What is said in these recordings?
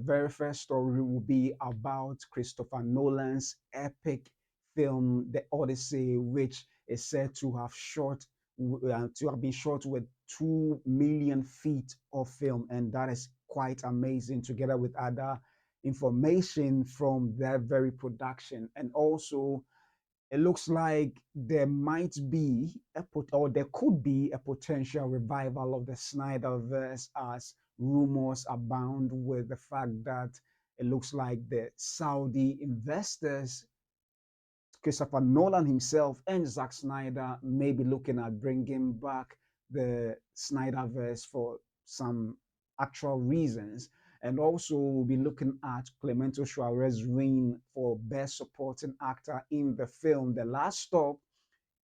very first story will be about Christopher Nolan's epic film, The Odyssey, which is said to have been shot with 2 million feet of film, and that is quite amazing. Together with other information from that very production, and also it looks like there might be or there could be a potential revival of the Snyderverse, as rumors abound with the fact that it looks like the Saudi investors, Christopher Nolan himself and Zack Snyder, may be looking at bringing back the Snyderverse for some actual reasons. And also, we'll be looking at Clemento Suarez reign for Best Supporting Actor in the film, The Last Stop,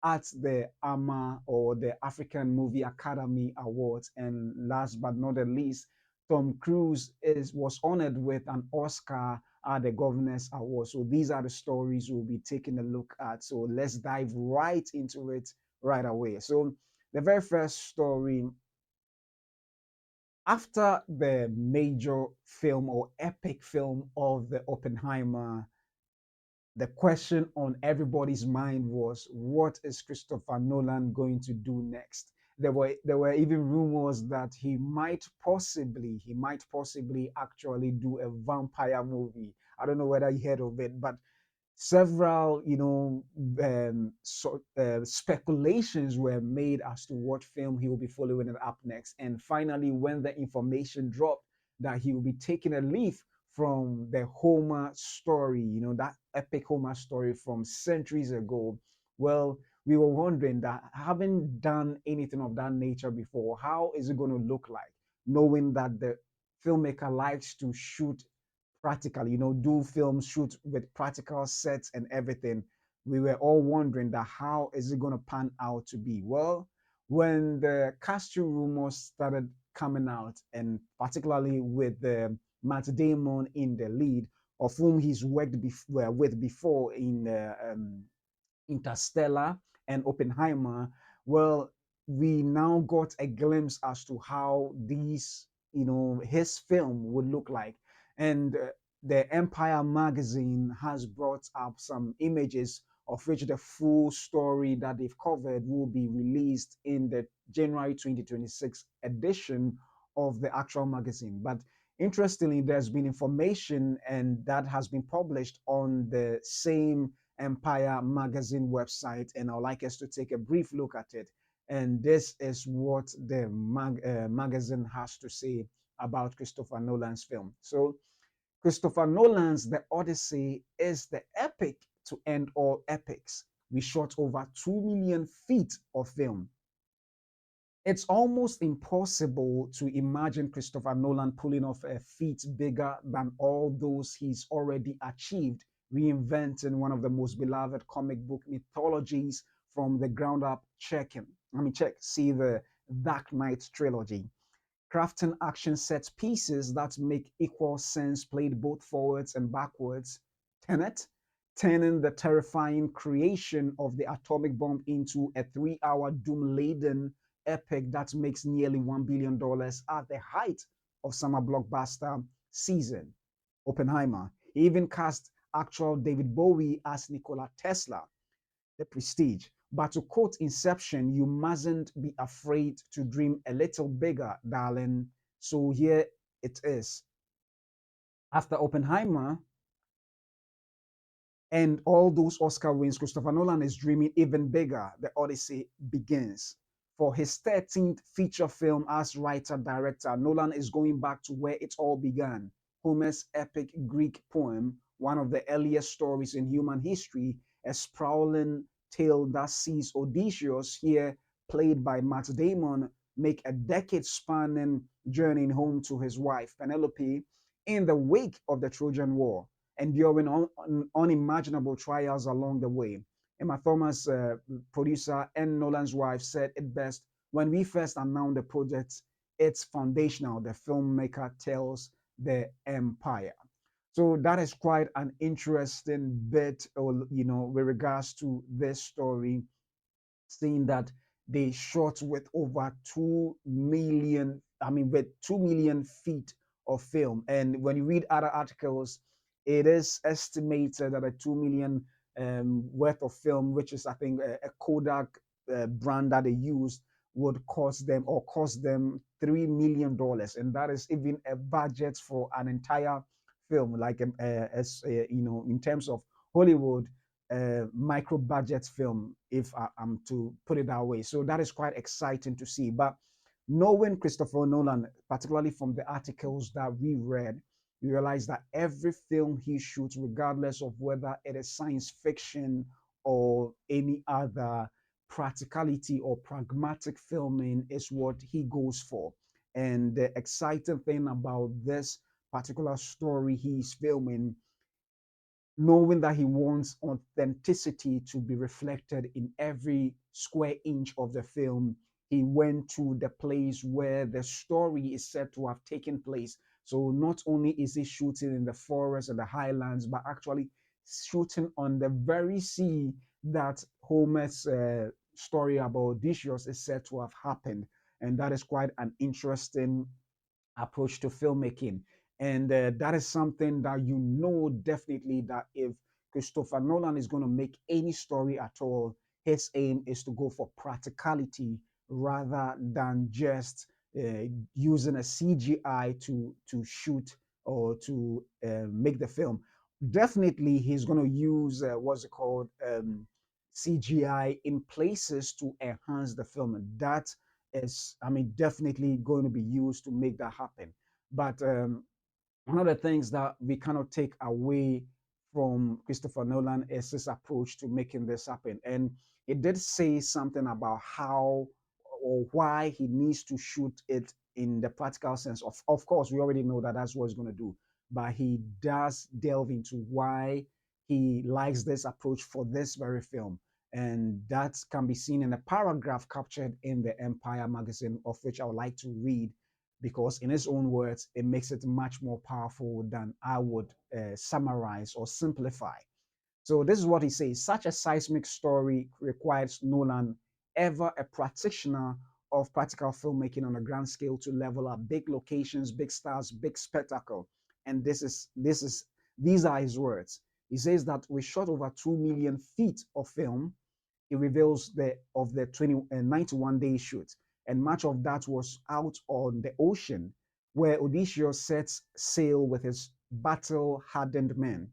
at the AMA, or the African Movie Academy Awards. And last but not the least, Tom Cruise was honored with an Oscar at the Governor's Award. So these are the stories we'll be taking a look at. So let's dive right into it right away. So the very first story, after the major film or epic film of the Oppenheimer, the question on everybody's mind was, what is Christopher Nolan going to do next? There were even rumors that he might possibly actually do a vampire movie. I don't know whether you heard of it, but several speculations were made as to what film he will be following it up next. And finally, when the information dropped that he will be taking a leaf from the Homer story, that epic Homer story from centuries ago, well, we were wondering that, having done anything of that nature before, how is it going to look like, knowing that the filmmaker likes to shoot practically, do films, shoot with practical sets and everything. We were all wondering that, how is it going to pan out to be? Well, when the casting rumors started coming out, and particularly with the Matt Damon in the lead, of whom he's worked with before in Interstellar and Oppenheimer, well, we now got a glimpse as to how his film would look like. And the Empire magazine has brought up some images, of which the full story that they've covered will be released in the January 2026 edition of the actual magazine. But interestingly, there's been information and that has been published on the same Empire magazine website, and I'd like us to take a brief look at it. And this is what the magazine has to say about Christopher Nolan's film. So, Christopher Nolan's The Odyssey is the epic to end all epics. We shot over 2 million feet of film. It's almost impossible to imagine Christopher Nolan pulling off a feat bigger than all those he's already achieved, reinventing one of the most beloved comic book mythologies from the ground up. See the Dark Knight trilogy. Crafting action set pieces that make equal sense played both forwards and backwards. Tenet, turning the terrifying creation of the atomic bomb into a 3-hour doom-laden epic that makes nearly $1 billion at the height of summer blockbuster season. Oppenheimer even cast actual David Bowie as Nikola Tesla. The Prestige. But to quote Inception, you mustn't be afraid to dream a little bigger, darling. So here it is. After Oppenheimer and all those Oscar wins, Christopher Nolan is dreaming even bigger. The Odyssey begins. For his 13th feature film as writer-director, Nolan is going back to where it all began. Homer's epic Greek poem, one of the earliest stories in human history, a sprawling tale that sees Odysseus, here played by Matt Damon, make a decade-spanning journey home to his wife, Penelope, in the wake of the Trojan War, enduring unimaginable trials along the way. Emma Thomas, producer and Nolan's wife, said it best: when we first announced the project, it's foundational. The filmmaker tells the empire. So that is quite an interesting bit, with regards to this story, seeing that they shot with over 2 million, with 2 million feet of film. And when you read other articles, it is estimated that a 2 million worth of film, which is I think a Kodak brand that they used, would cost them $3 million, and that is even a budget for an entire film, like as in terms of Hollywood micro budget film, if I'm to put it that way. So that is quite exciting to see. But knowing Christopher Nolan, particularly from the articles that we read, you realize that every film he shoots, regardless of whether it is science fiction or any other practicality or pragmatic filming, is what he goes for. And the exciting thing about this particular story he's filming, knowing that he wants authenticity to be reflected in every square inch of the film, he went to the place where the story is said to have taken place. So not only is he shooting in the forest and the highlands, but actually shooting on the very sea that Homer's story about Odysseus is said to have happened. And that is quite an interesting approach to filmmaking. And that is something that definitely that if Christopher Nolan is going to make any story at all, his aim is to go for practicality rather than just using a CGI to shoot or to make the film. Definitely, he's going to use what's it called CGI in places to enhance the film, and that is, I mean, definitely going to be used to make that happen. But one of the things that we cannot take away from Christopher Nolan is his approach to making this happen. And it did say something about how or why he needs to shoot it in the practical sense. Of course, we already know that that's what he's going to do, but he does delve into why he likes this approach for this very film. And that can be seen in a paragraph captured in the Empire magazine, of which I would like to read, because in his own words, it makes it much more powerful than I would summarize or simplify. So this is what he says: such a seismic story requires Nolan, ever a practitioner of practical filmmaking on a grand scale, to level up big locations, big stars, big spectacle. And these are his words. He says that we shot over 2 million feet of film. It reveals the 91-day shoot, and much of that was out on the ocean, where Odysseus sets sail with his battle-hardened men.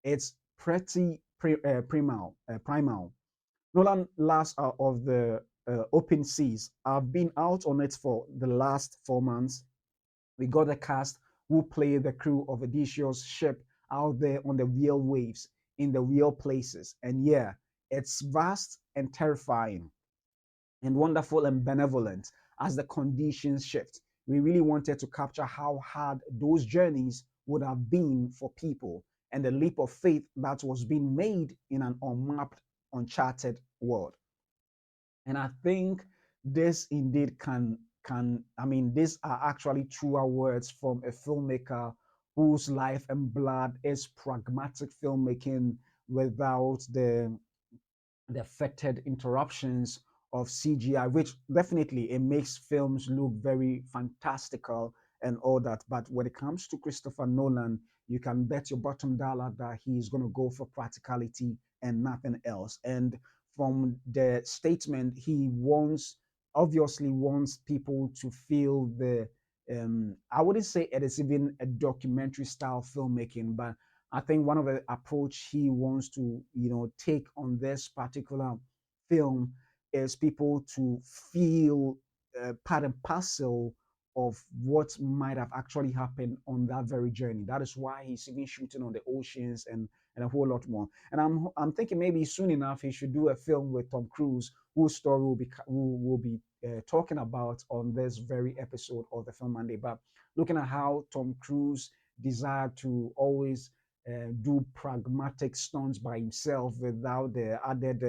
It's pretty primal. Nolan last out of the open seas. I've been out on it for the last 4 months. We got a cast who play the crew of Odysseus' ship out there on the real waves, in the real places. And yeah, it's vast and terrifying and wonderful and benevolent as the conditions shift. We really wanted to capture how hard those journeys would have been for people, and the leap of faith that was being made in an unmapped, uncharted world. And I think this indeed can I mean, these are actually truer words from a filmmaker whose life and blood is pragmatic filmmaking without the affected interruptions of CGI, which definitely it makes films look very fantastical and all that. But when it comes to Christopher Nolan, you can bet your bottom dollar that he's going to go for practicality and nothing else. And from the statement, he obviously wants people to feel I wouldn't say it is even a documentary style filmmaking, but I think one of the approach he wants to, take on this particular film is people to feel part and parcel of what might have actually happened on that very journey. That is why he's even shooting on the oceans and a whole lot more. And I'm thinking maybe soon enough he should do a film with Tom Cruise, whose story will be talking about on this very episode of the Film Monday. But looking at how Tom Cruise desired to always do pragmatic stunts by himself without the added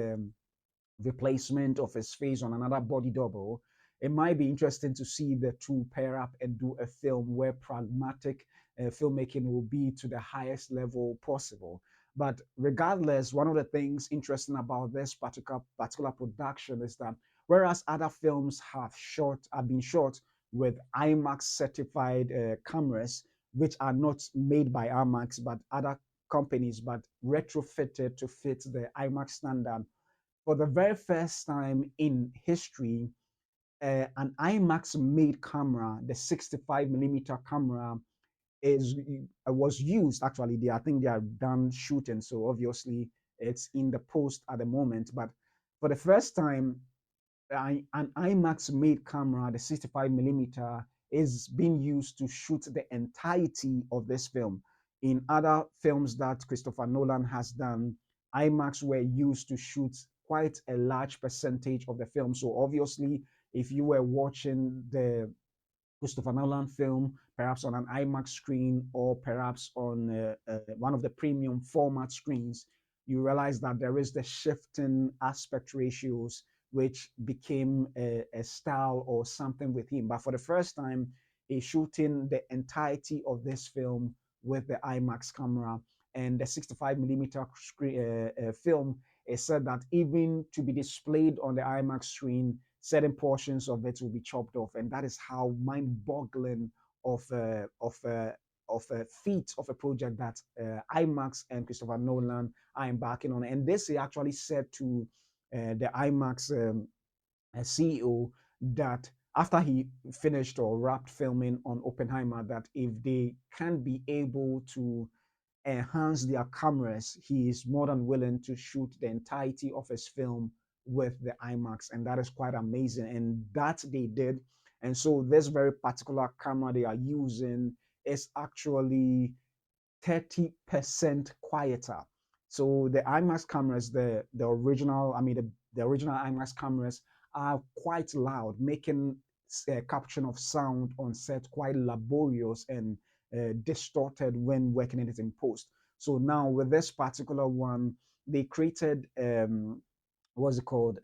replacement of his face on another body double, it might be interesting to see the two pair up and do a film where pragmatic filmmaking will be to the highest level possible. But regardless, one of the things interesting about this particular production is that whereas other films have been shot with IMAX certified cameras, which are not made by IMAX but other companies, but retrofitted to fit the IMAX standard. For the very first time in history, an IMAX made camera, the 65 millimeter camera, is was used. Actually, I think they are done shooting, so obviously it's in the post at the moment. But for the first time, an IMAX made camera, the 65 millimeter, is being used to shoot the entirety of this film. In other films that Christopher Nolan has done, IMAX were used to shoot quite a large percentage of the film. So obviously, if you were watching the Christopher Nolan film, perhaps on an IMAX screen or perhaps on one of the premium format screens, you realize that there is the shifting aspect ratios, which became a style or something with him. But for the first time, he's shooting the entirety of this film with the IMAX camera and the 65 millimeter screen, film. It said that even to be displayed on the IMAX screen, certain portions of it will be chopped off, and that is how mind-boggling of a feat of a project that IMAX and Christopher Nolan are embarking on. And this he actually said to the IMAX CEO that after he finished or wrapped filming on Oppenheimer, that if they can be able to enhance their cameras, he is more than willing to shoot the entirety of his film with the IMAX, and that is quite amazing. And that they did. And so this very particular camera they are using is actually 30% quieter. So the IMAX cameras, the original, I mean the original IMAX cameras are quite loud, making caption of sound on set quite laborious and distorted when working it in post. So now with this particular one, they created what's it called?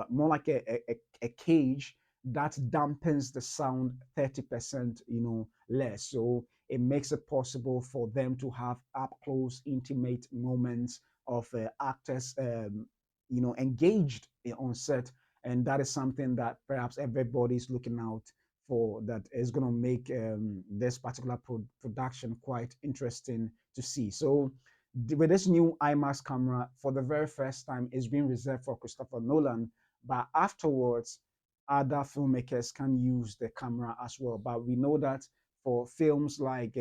More like a cage that dampens the sound 30%, less. So it makes it possible for them to have up close, intimate moments of actors, engaged on set. And that is something that perhaps everybody's looking out for, that is going to make this particular production quite interesting to see. So with this new IMAX camera, for the very first time, it's been reserved for Christopher Nolan. But afterwards, other filmmakers can use the camera as well. But we know that for films like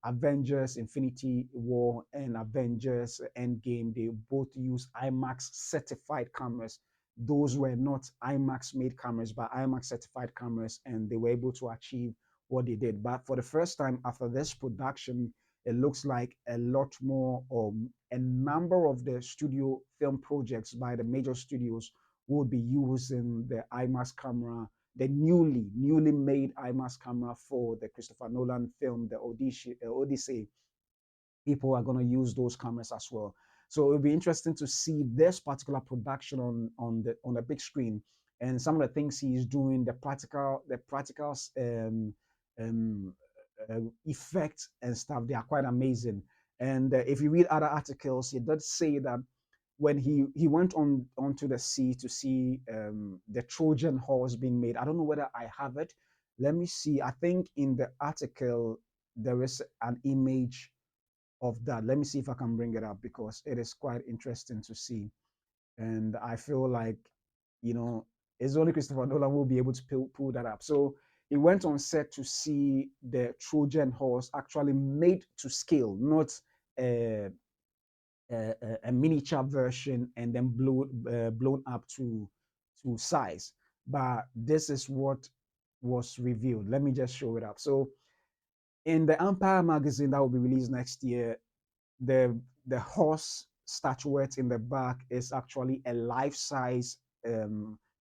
Avengers Infinity War and Avengers Endgame, they both use IMAX certified cameras. Those were not IMAX made cameras, but IMAX certified cameras, and they were able to achieve what they did. But for the first time after this production, it looks like a lot more, a number of the studio film projects by the major studios will be using the IMAX camera, the newly made IMAX camera for the Christopher Nolan film, the Odyssey. People are going to use those cameras as well. So it'll be interesting to see this particular production on the big screen, and some of the things he's doing, the practical um, effects and stuff. They are quite amazing. And if you read other articles, he does say that when he went onto the sea to see the Trojan horse being made. I don't know whether I have it. Let me see. I think in the article there is an image of that. Let me see if I can bring it up because it is quite interesting to see. And I feel like, you know, it's only Christopher Nolan will be able to pull that up. So he went on set to see the Trojan horse actually made to scale, not a, a miniature version and then blown up to size. But this is what was revealed. Let me just show it up. So in the Empire magazine that will be released next year, the horse statuette in the back is actually a life-size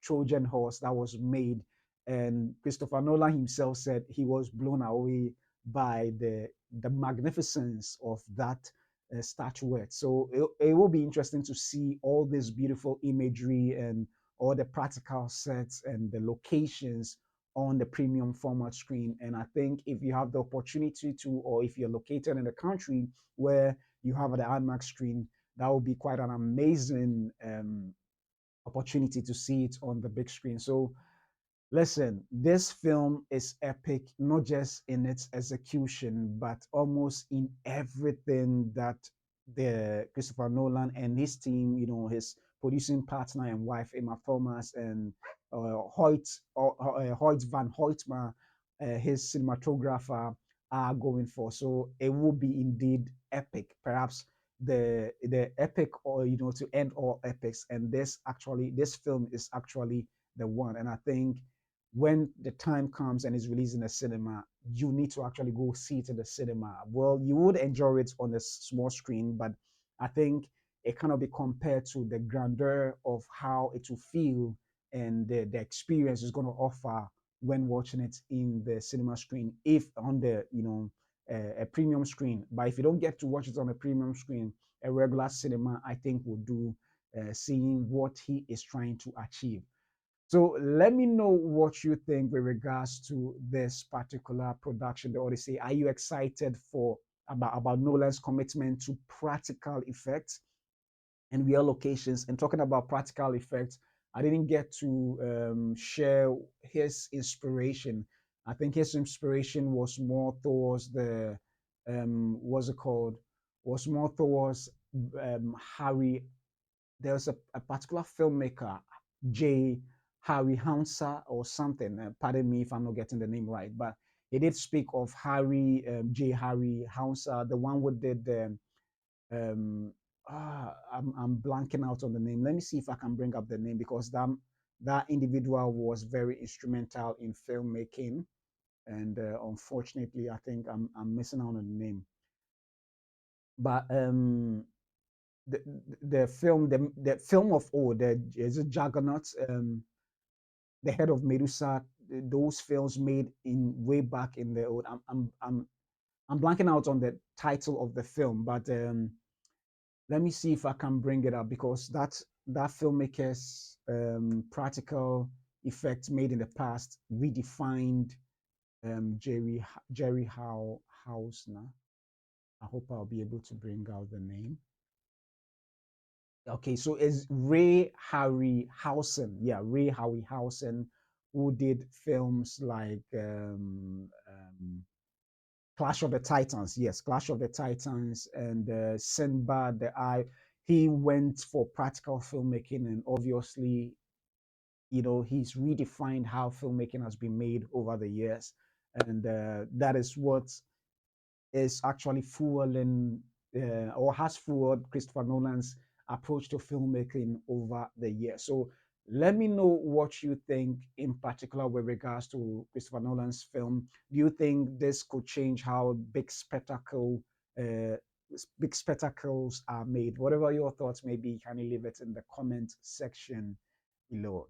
Trojan horse that was made, and Christopher Nolan himself said he was blown away by the magnificence of that statuette. So it will be interesting to see all this beautiful imagery and all the practical sets and the locations on the premium format screen. And I think if you have the opportunity to, or if you're located in a country where you have the IMAX screen, that would be quite an amazing opportunity to see it on the big screen. So Listen, this film is epic, not just in its execution, but almost in everything that the Christopher Nolan and his team, his producing partner and wife Emma Thomas and Hoyt van Hoytma, his cinematographer, are going for. So it will be indeed epic, perhaps the epic, or to end all epics. And this film is actually the one. And I think when the time comes and is released in the cinema, you need to actually go see it in the cinema. Well, you would enjoy it on a small screen, but I think it cannot be compared to the grandeur of how it will feel and the experience is going to offer when watching it in the cinema screen, if on the a premium screen. But if you don't get to watch it on a premium screen, a regular cinema, I think, will do, seeing what he is trying to achieve. So let me know what you think with regards to this particular production, the Odyssey. Are you excited for about Nolan's commitment to practical effects and real locations? And talking about practical effects, I didn't get to share his inspiration. I think his inspiration was more towards the what's it called? Was more towards Harry. There's a particular filmmaker, J. Harry Hauser or something. Pardon me if I'm not getting the name right, but he did speak of J. Harry Hauser, the one who did the. I'm blanking out on the name. Let me see if I can bring up the name, because that individual was very instrumental in filmmaking, and unfortunately, I think I'm missing out on the name. But the the film of old, the is it Juggernaut, the head of Medusa, those films made in way back in the old. I'm blanking out on the title of the film, but let me see if I can bring it up, because that filmmaker's practical effects made in the past redefined Jerry Hausner. I hope I'll be able to bring out the name. Okay, so it's Ray Harryhausen. Yeah, Ray Harryhausen, who did films like Clash of the Titans. Yes, Clash of the Titans and Sinbad the Eye. He went for practical filmmaking, and obviously, he's redefined how filmmaking has been made over the years, and that is what is actually fueling, or has fueled Christopher Nolan's approach to filmmaking over the years. So let me know what you think in particular with regards to Christopher Nolan's film. Do you think this could change how big spectacles are made? Whatever your thoughts may be, can you leave it in the comment section below?